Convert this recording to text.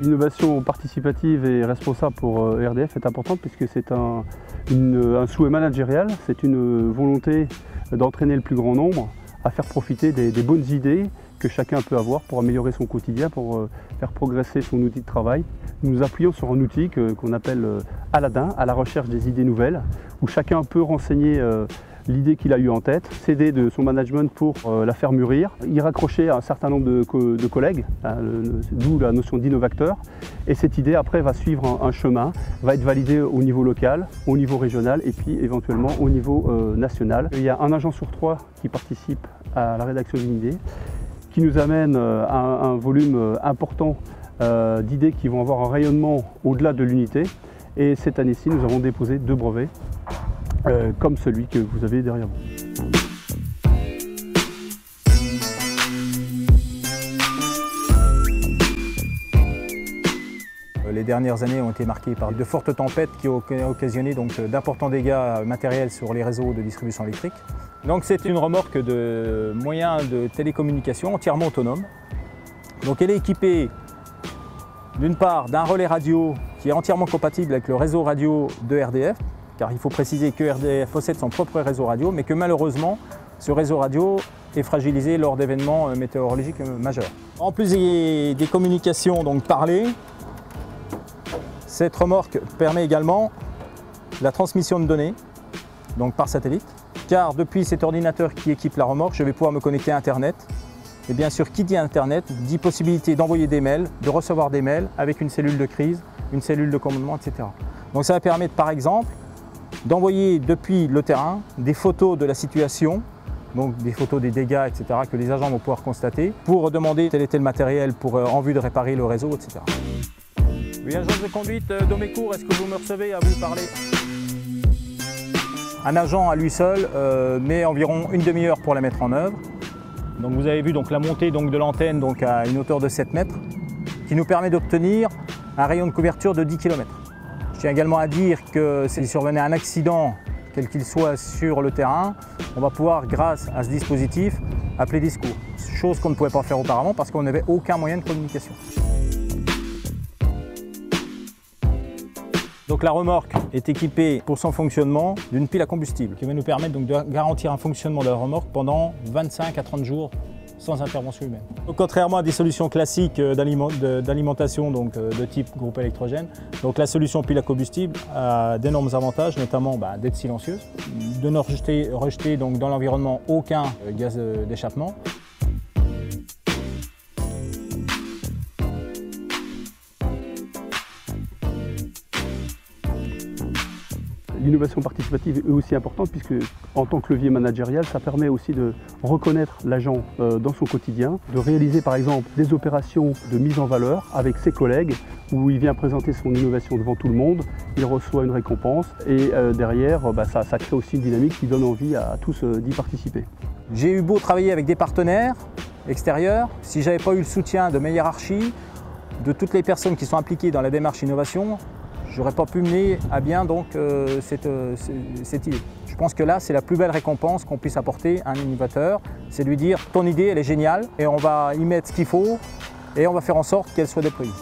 L'innovation participative et responsable pour RDF est importante puisque c'est un souhait managérial, c'est une volonté d'entraîner le plus grand nombre à faire profiter des bonnes idées que chacun peut avoir pour améliorer son quotidien, pour faire progresser son outil de travail. Nous nous appuyons sur un outil qu'on appelle Aladdin, à la recherche des idées nouvelles, où chacun peut renseigner l'idée qu'il a eue en tête, s'aider de son management pour la faire mûrir, y raccrocher un certain nombre de collègues, d'où la notion d'innovateur. Et cette idée après va suivre un chemin, va être validée au niveau local, au niveau régional et puis éventuellement au niveau national. Il y a un agent sur 3 qui participe à la rédaction d'une idée, qui nous amène à un volume important d'idées qui vont avoir un rayonnement au-delà de l'unité. Et cette année-ci, nous avons déposé 2 brevets, comme celui que vous avez derrière vous. Les dernières années ont été marquées par de fortes tempêtes qui ont occasionné d'importants dégâts matériels sur les réseaux de distribution électrique. Donc c'est une remorque de moyens de télécommunication entièrement autonome. Donc elle est équipée d'une part d'un relais radio qui est entièrement compatible avec le réseau radio de RDF, car il faut préciser que RDF possède son propre réseau radio, mais que malheureusement ce réseau radio est fragilisé lors d'événements météorologiques majeurs. En plus des communications parlées, cette remorque permet également la transmission de données par satellite, car depuis cet ordinateur qui équipe la remorque, je vais pouvoir me connecter à Internet. Et bien sûr, qui dit Internet dit possibilité d'envoyer des mails, de recevoir des mails avec une cellule de crise, une cellule de commandement, etc. Donc ça va permettre par exemple d'envoyer depuis le terrain des photos de la situation, donc des photos des dégâts, etc., que les agents vont pouvoir constater, pour demander tel et tel matériel en vue de réparer le réseau, etc. Oui, agence de conduite d'Omécourt, est-ce que vous me recevez à vous parler? Un agent à lui seul met environ une demi-heure pour la mettre en œuvre. Donc vous avez vu la montée de l'antenne à une hauteur de 7 mètres, qui nous permet d'obtenir un rayon de couverture de 10 km. Je tiens également à dire que s'il survenait un accident, quel qu'il soit sur le terrain, on va pouvoir, grâce à ce dispositif, appeler des secours. Chose qu'on ne pouvait pas faire auparavant parce qu'on n'avait aucun moyen de communication. Donc la remorque est équipée pour son fonctionnement d'une pile à combustible qui va nous permettre de garantir un fonctionnement de la remorque pendant 25 à 30 jours sans intervention humaine. Donc, contrairement à des solutions classiques d'alimentation de type groupe électrogène, la solution pile à combustible a d'énormes avantages, notamment d'être silencieuse, de ne rejeter dans l'environnement aucun gaz d'échappement. L'innovation participative est aussi importante puisque, en tant que levier managérial, ça permet aussi de reconnaître l'agent dans son quotidien, de réaliser par exemple des opérations de mise en valeur avec ses collègues où il vient présenter son innovation devant tout le monde, il reçoit une récompense et derrière ça crée aussi une dynamique qui donne envie à tous d'y participer. J'ai eu beau travailler avec des partenaires extérieurs, si je n'avais pas eu le soutien de mes hiérarchies, de toutes les personnes qui sont impliquées dans la démarche innovation, je n'aurais pas pu mener à bien cette idée. Je pense que là, c'est la plus belle récompense qu'on puisse apporter à un innovateur, c'est de lui dire ton idée elle est géniale et on va y mettre ce qu'il faut et on va faire en sorte qu'elle soit déployée.